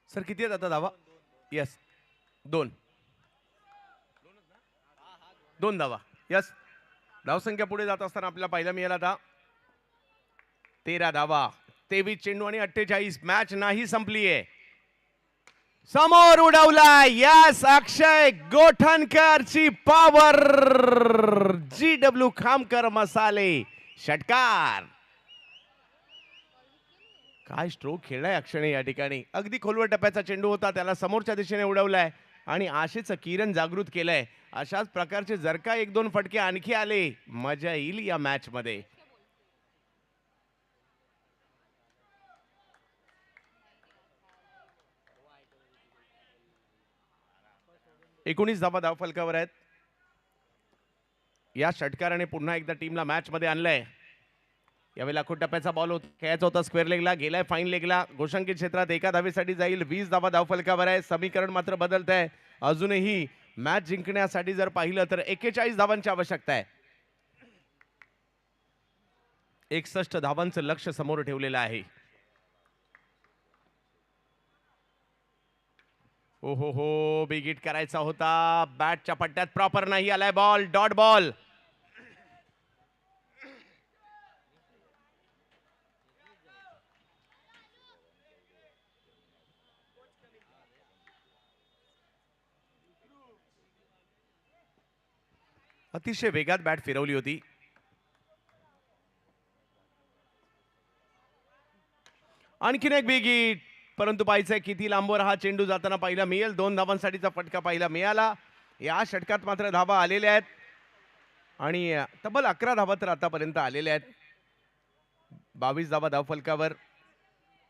सर किती आहेत आता धावा? यस, 2 धावा. यस, धावसंख्या पुढे जात असताना आपल्याला पाहायला मिळाला आता 13 धावा, 23 चेंडू आणि 48. मॅच नाही संपलीये. समोर उडवला. यस, अक्षय गोठणकरची पॉवर. GW खामकर मसाले षटकार. काय स्ट्रोक खेळलाय अक्षयने या ठिकाणी. अगदी खोलवर टप्प्याचा चेंडू होता, त्याला समोरच्या दिशेने उडवलाय आणि आशेचं किरण जागृत केलंय. अशाच प्रकारचे जर का 1-2 फटके आणखी आले, मजा येईल या मॅच मध्ये. एकोणीस धावा धावफलकावर आहेत. या षटकाराने पुन्हा एकदा टीमला मॅच मध्ये आणलंय. यावेळी लाखो टप्प्याचा बॉल खेळायचा होता. स्क्वेअर लेगला गेलाय, फाईन लेगला. घोषंकित क्षेत्रात एका धावेसाठी जाईल. 20 धावा धावफलकावर आहे. समीकरण मात्र बदलत आहे. अजूनही मॅच जिंकण्यासाठी जर पाहिलं तर 41 धावांची आवश्यकता आहे. 61 धावांचं लक्ष समोर ठेवलेलं आहे. ओ हो, बिग हिट करायचा होता. बॅटच्या पट्ट्यात प्रॉपर नाही आलाय बॉल. Dot ball. अतिशय वेगात बॅट फिरवली होती. आणखीन एक बिग हिट, परंतु पाहायचंय किती लांबवर हा चेंडू जाताना पाहिला मिळेल. 2 धावांसाठीचा फटका पाहिला मिळाला. या षटकात मात्र धावा आलेल्या आहेत आणि तब्बल 11 धावा तर आतापर्यंत आलेल्या आहेत. 22 धावा धावफलकावर.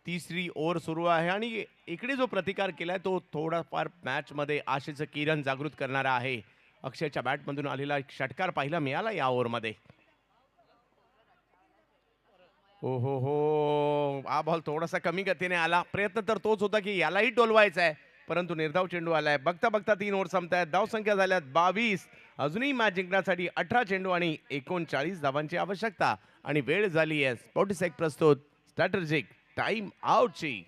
तिसरी ओव्हर सुरू आहे आणि इकडे जो प्रतिकार केलाय तो थोडाफार मॅच मध्ये आशेचं किरण जागृत करणारा आहे. अक्षयच्या बॅटमधून आलेला एक षटकार पाहायला मिळाला या ओव्हरमध्ये. हो हो हो, हा बॉल थोडासा कमी गतीने आला. प्रयत्न तर तोच होता की यालाही टोलवायचा आहे, परंतु निर्धाव चेंडू आलाय. बघता बघता 3 ओव्हर संपतायत. धावसंख्या झाल्यात 22. अजूनही मॅच जिंकण्यासाठी 18 चेंडू आणि 39 धावांची आवश्यकता आणि वेळ झाली आहे स्पोर्ट्स प्रस्तुत स्ट्रॅटेजिक टाइम आउटची.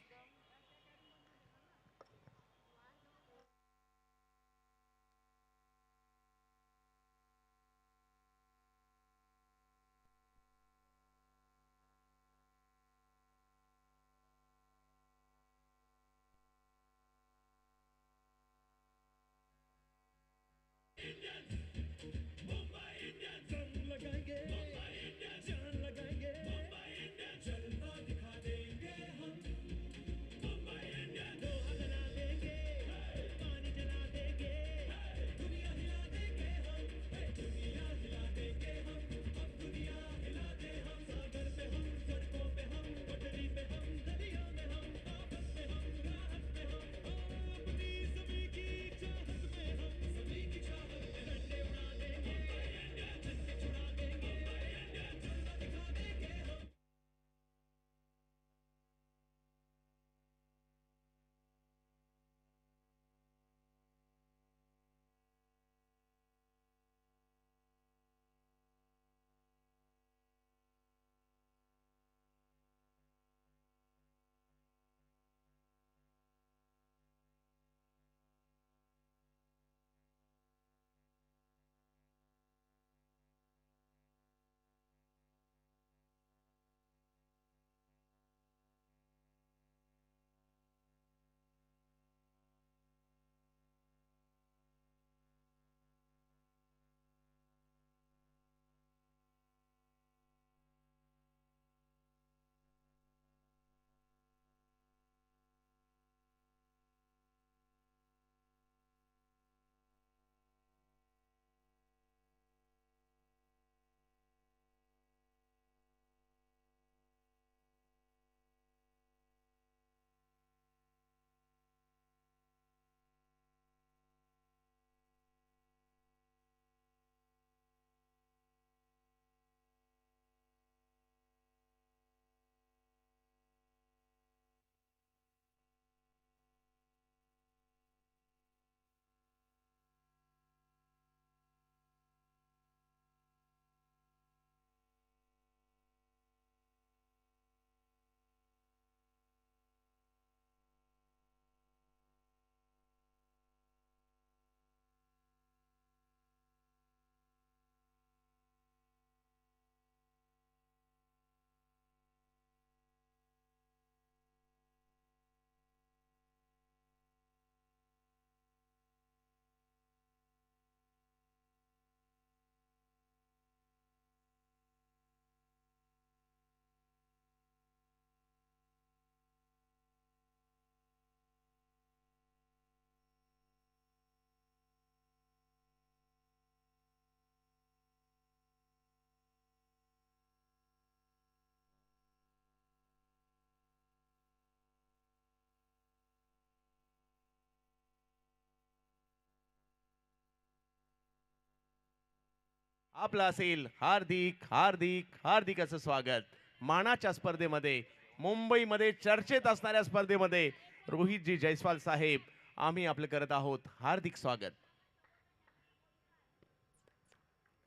आपलं असेल हार्दिक हार्दिक हार्दिक असं स्वागत मानाच्या स्पर्धेमध्ये, मुंबईमध्ये चर्चेत असणाऱ्या स्पर्धेमध्ये रोहितजी जयस्वाल साहेब, आम्ही आपलं करत आहोत हार्दिक स्वागत.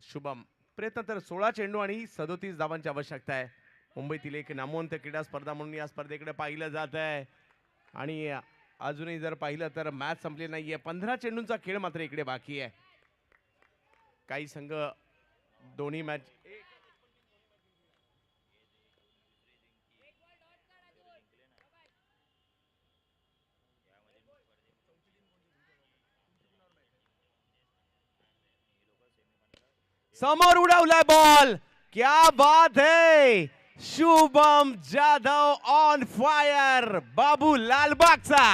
शुभम, प्रयत्न तर 16 चेंडू आणि 37 धावांची आवश्यकता आहे. मुंबईतील एक नामवंत क्रीडा स्पर्धा म्हणून या स्पर्धेकडे पाहिलं जात आहे आणि अजूनही जर पाहिलं तर मॅच संपली नाहीये. 15 चेंडूंचा खेळ मात्र इकडे बाकी आहे. काही संघ दोन्ही मॅच समोर उडवलाय बॉल. क्या बात है, शुभम जाधव ऑन फायर, बाबू लालबागचा.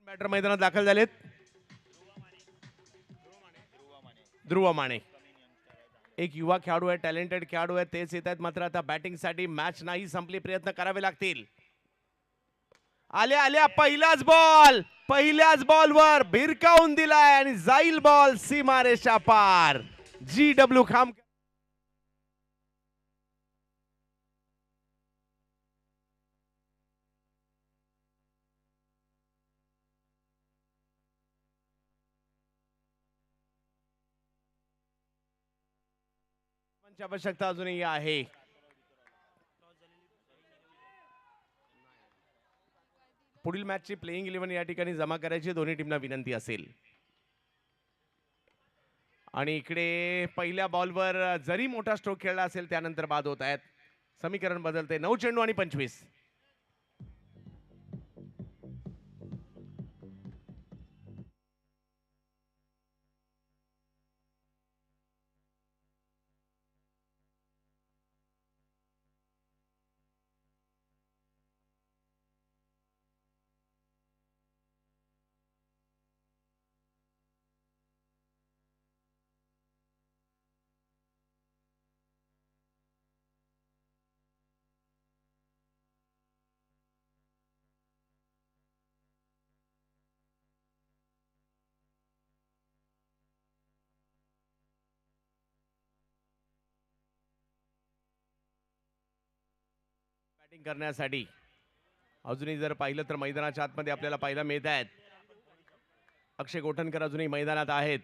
बॅटर मैदानात दाखल झालेत. ध्रुव माने एक युवा खेळाडू आहे, टॅलेंटेड खेळाडू आहे, तेच येत आहेत. मात्र आता बॅटिंगसाठी मॅच नाही संपली, प्रयत्न करावे लागतील. आल्या आल्या पहिल्याच बॉलवर भिरकावून दिलाय आणि जाईल बॉल सीमारेषा पार. GW खाम ची आवश्यकता अजूनही आहे. पुढील मॅचची प्लेइंग 11 या ठिकाणी जमा करायची दोन्ही टीमना विनंती असेल. आणि इकडे पहिल्या बॉलवर जरी मोठा स्ट्रोक खेळला असेल त्यानंतर बाद होत आहेत. समीकरण बदलते. 9 चेंडू आणि 25. करण्यासाठी अजूनही जर पाहिलं तर मैदानाच्या आतमध्ये आपल्याला पाहायला मिळत आहेत. अक्षय गोठणकर अजूनही मैदानात आहेत.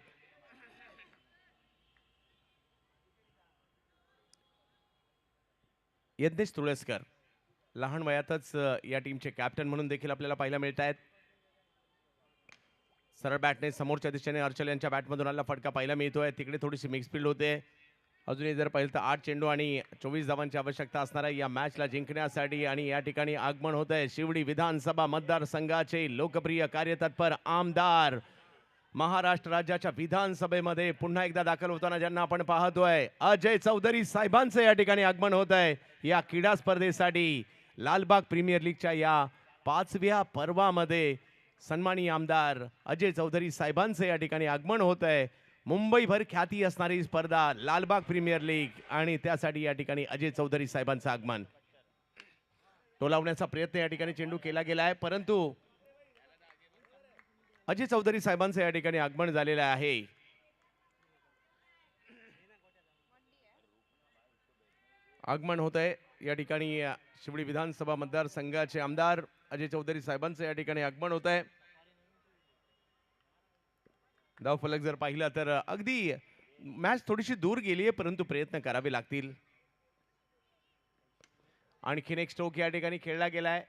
यज्ञेश तुळसकर लहान वयातच या टीमचे कॅप्टन म्हणून देखील आपल्याला पाहायला मिळत आहेत. सरळ बॅटने समोरच्या दिशेने अर्चल यांच्या बॅटमधून आलेला फटका पाहायला मिळतोय. तिकडे थोडीशी मिक्स फील्ड होते. अजूनही जर पाहिलं तर 8 चेंडू आणि 24 धावांची आवश्यकता असणार आहे या मॅचला जिंकण्यासाठी. आणि या ठिकाणी आगमन होत आहे शिवडी विधानसभा मतदारसंघाचे लोकप्रिय कार्यतत्पर आमदार, महाराष्ट्र राज्याच्या विधानसभेमध्ये पुन्हा एकदा दाखल होताना ज्यांना आपण पाहतोय, अजय चौधरी साहेबांचं या ठिकाणी आगमन होत आहे या क्रीडा स्पर्धेसाठी. लालबाग प्रीमियर लीगच्या या 5व्या पर्वामध्ये सन्माननीय आमदार अजय चौधरी साहेबांचं या ठिकाणी आगमन होत आहे. मुंबईभर ख्याती असणारी स्पर्धा लालबाग प्रीमियर लीग आणि त्यासाठी या ठिकाणी अजय चौधरी साहेबांचं आगमन. टोलावण्याचा प्रयत्न या ठिकाणी चेंडू केला गेला आहे, परंतु अजय चौधरी साहेबांचं या ठिकाणी आगमन झालेलं आहे. आगमन होत आहे या ठिकाणी शिवडी विधानसभा मतदारसंघाचे आमदार अजय चौधरी साहेबांचं या ठिकाणी आगमन होत आहे. धावफलक जर पाहिला तर अगदी मॅच थोडीशी दूर गेली आहे, परंतु प्रयत्न करावे लागतील. आणखीन एक स्ट्रोक या ठिकाणी खेळला गेलाय.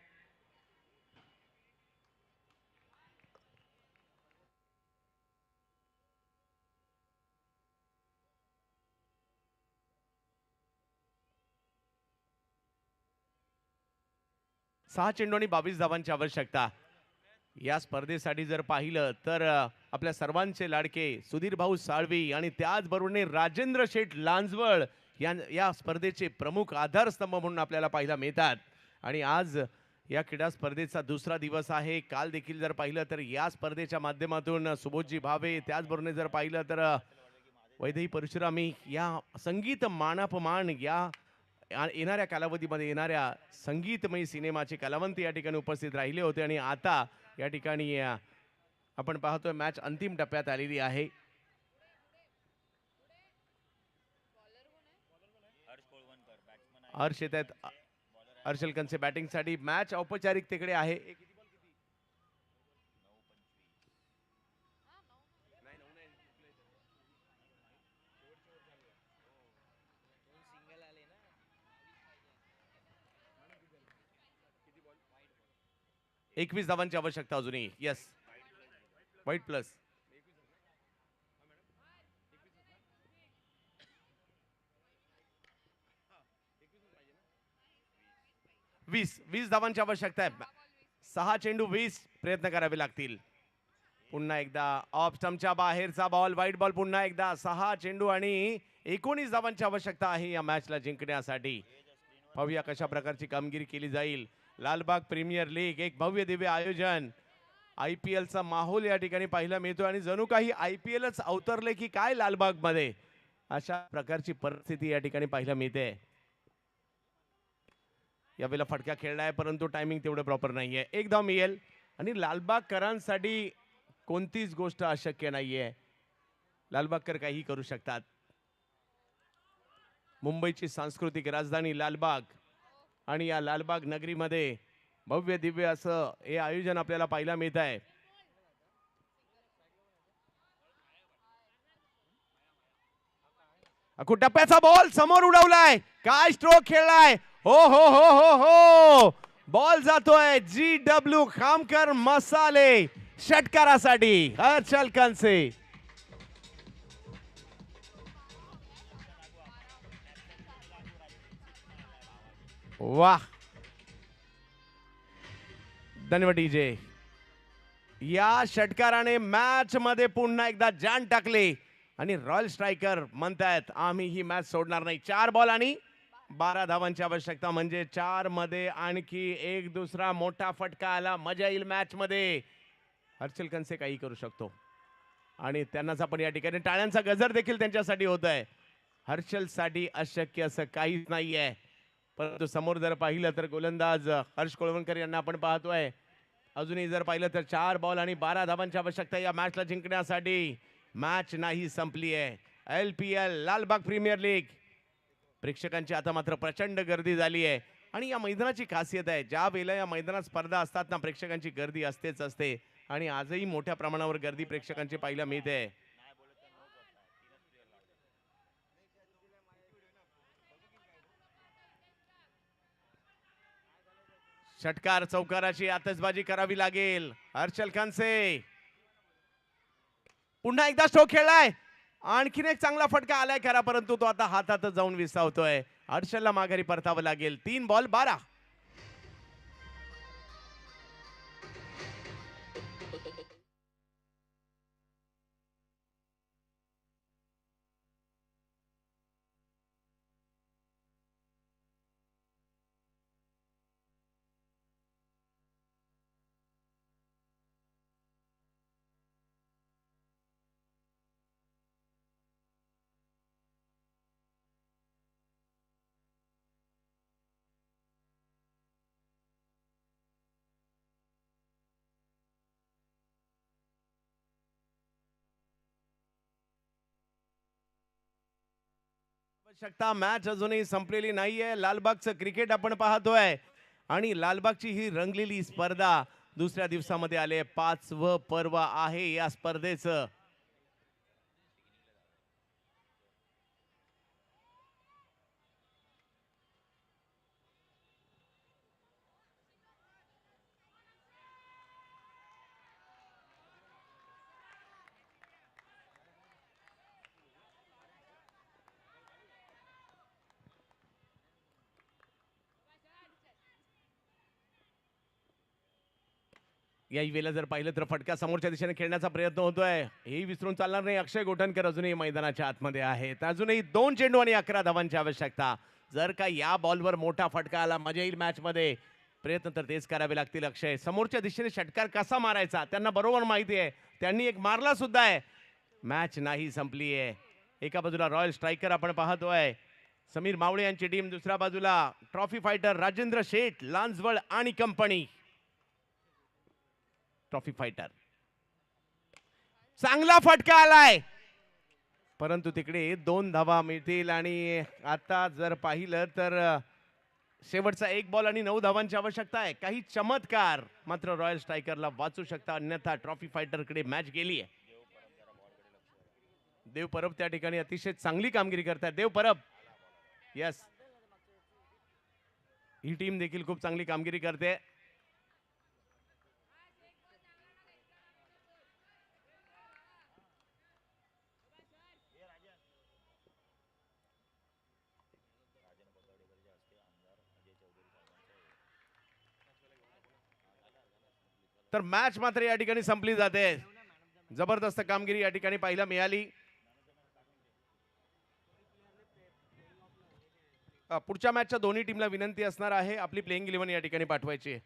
सहा चेंडू आणि 22 धावांची आवश्यकता. या स्पर्धेसाठी जर पाहिलं तर आपल्या सर्वांचे लाडके सुधीर भाऊ साळवी आणि त्याचबरोबर राजेंद्र शेठ लांजवळ या स्पर्धेचे प्रमुख आधारस्तंभ म्हणून आपल्याला पाहायला मिळतात. आणि आज या क्रीडा स्पर्धेचा दुसरा दिवस आहे. काल देखील जर पाहिलं तर या स्पर्धेच्या माध्यमातून सुबोधजी भावे, त्याचबरोबर जर पाहिलं तर वैदेही परशुरामी या संगीत मानापमान या येणाऱ्या कालावधीमध्ये येणाऱ्या संगीतमय सिनेमाचे कलावंत या ठिकाणी उपस्थित राहिले होते. आणि आता या ठिकाणी आपण पाहतोय मॅच अंतिम टप्प्यात आलेली आहे. हर्ष येत आहेत हर्षल कंसे बॅटिंगसाठी. मॅच औपचारिकतेकडे आहे. एकवीस धावांची आवश्यकता अजूनही. येस, वाईट प्लस. 20 धावांची आवश्यकता आहे. 6 चेंडू 20 प्रयत्न करावे लागतील. पुन्हा एकदा ऑफ स्टंपच्या बाहेरचा बॉल, वाईट बॉल. पुन्हा एकदा 6 चेंडू आणि 19 धावांची आवश्यकता आहे या मॅचला जिंकण्यासाठी. पाहूया कशा प्रकारची कामगिरी केली जाईल. लालबाग प्रीमियर लीग एक भव्य दिव्य आयोजन. IPL चा माहोल या ठिकाणी पाहायला मिळतो आणि जणू काही IPLच अवतरले की काय लालबाग मध्ये, अशा प्रकारची परिस्थिती या ठिकाणी पाहायला मिळते. यावेळेला फटका खेळलाय, परंतु टायमिंग तेवढं प्रॉपर नाहीये. एक धाव मिळेल आणि लालबागकरांसाठी कोणतीच गोष्ट अशक्य नाहीये. लालबागकर काही करू शकतात. मुंबईची सांस्कृतिक राजधानी लालबाग आणि या लालबाग नगरीमध्ये भव्य दिव्य असं हे आयोजन आपल्याला पाहायला मिळत आहे. टप्प्याचा बॉल समोर उडवलाय. काय स्ट्रोक खेळलाय. हो हो हो हो हो, बॉल जातोय GW खामकर मसाले षटकारासाठी. हर्षल कंसे. वाह, धन्यवाद डीजे. या षटकाराने मॅच मध्ये पुन्हा एकदा जान टाकले आणि रॉयल स्ट्रायकर म्हणतायत आम्ही ही मॅच सोडणार नाही. 4 बॉल आणि 12 धावांची आवश्यकता, म्हणजे 4 मध्ये आणखी एक दुसरा मोठा फटका आला. मजा येईल मॅच मध्ये. हर्षल कंसे काही करू शकतो आणि त्यांनाच आपण या ठिकाणी टाळ्यांचा गजर देखील त्यांच्यासाठी होत आहे. हर्षल साठी अशक्य असं काहीच नाहीये. परंतु समोर जर पाहिलं तर गोलंदाज हर्ष कोळवणकर यांना आपण पाहतोय. अजूनही जर पाहिलं तर 4 बॉल आणि 12 धावांची आवश्यकता या मॅचला जिंकण्यासाठी. मॅच नाही संपली आहे. LPL लालबाग प्रीमियर लीग प्रेक्षकांची आता मात्र प्रचंड गर्दी झाली आहे. आणि या मैदानाची खासियत आहे, ज्या वेळेला या मैदानात स्पर्धा असतात ना, प्रेक्षकांची गर्दी असतेच असते आणि आजही मोठ्या प्रमाणावर गर्दी प्रेक्षकांची पाहायला मिळते. षटकार चौकाराची आतषबाजी करावी लागेल. हर्षल खनसे पुन्हा एकदा स्ट्रोक खेळलाय. आणखीन एक चांगला फटका आलाय खरा, परंतु तो आता हातात जाऊन विसावतोय. हर्षलला माघारी परतावं लागेल. 3 बॉल 12. आवश्यकता मॅच अजूनही संपलेली नाहीये. लालबागचं क्रिकेट आपण पाहतोय आणि लालबागची ही रंगलेली स्पर्धा दुसऱ्या दिवसामध्ये आले. 5वं पर्व आहे या स्पर्धेचं. याही वेळेला जर पाहिलं तर फटका समोरच्या दिशेने खेळण्याचा प्रयत्न होतोय. हेही विसरून चालणार नाही. अक्षय गोठणकर अजूनही मैदानाच्या आतमध्ये आहेत. अजूनही 2 चेंडू आणि 11 धावांची आवश्यकता. जर का या बॉलवर मोठा फटका आला, मजा येईल मॅच मध्ये. प्रयत्न तर तेच करावे लागतील. अक्षय समोरच्या दिशेने षटकार कसा मारायचा त्यांना बरोबर माहिती आहे. त्यांनी एक मारला सुद्धा आहे. मॅच नाही संपली आहे. एका बाजूला रॉयल स्ट्रायकर आपण पाहतोय समीर मावळे यांची टीम, दुसऱ्या बाजूला ट्रॉफी फायटर राजेंद्र शेठ लांजवळ आणि कंपनी. ट्रॉफी फायटर चांगला फटका आलाय, परंतु तिकडे 2 धावा मिळतील. आणि आता जर पाहिलं तर शेवटचा 1 बॉल आणि 9 धावांची आवश्यकता आहे. काही चमत्कार मात्र रॉयल स्ट्रायकरला वाचू शकता, अन्यथा ट्रॉफी फायटर कडे मॅच गेली आहे. देव परब त्या ठिकाणी अतिशय चांगली कामगिरी करतात. देव परब, यस, ही टीम देखील खूप चांगली कामगिरी करते. तर मॅच मात्र या ठिकाणी संपली जाते. जबरदस्त कामगिरी या ठिकाणी पाहायला मिळाली. पुढच्या मॅचच्या दोन्ही टीमला विनंती असणार आहे आपली प्लेइंग 11 या ठिकाणी पाठवायची.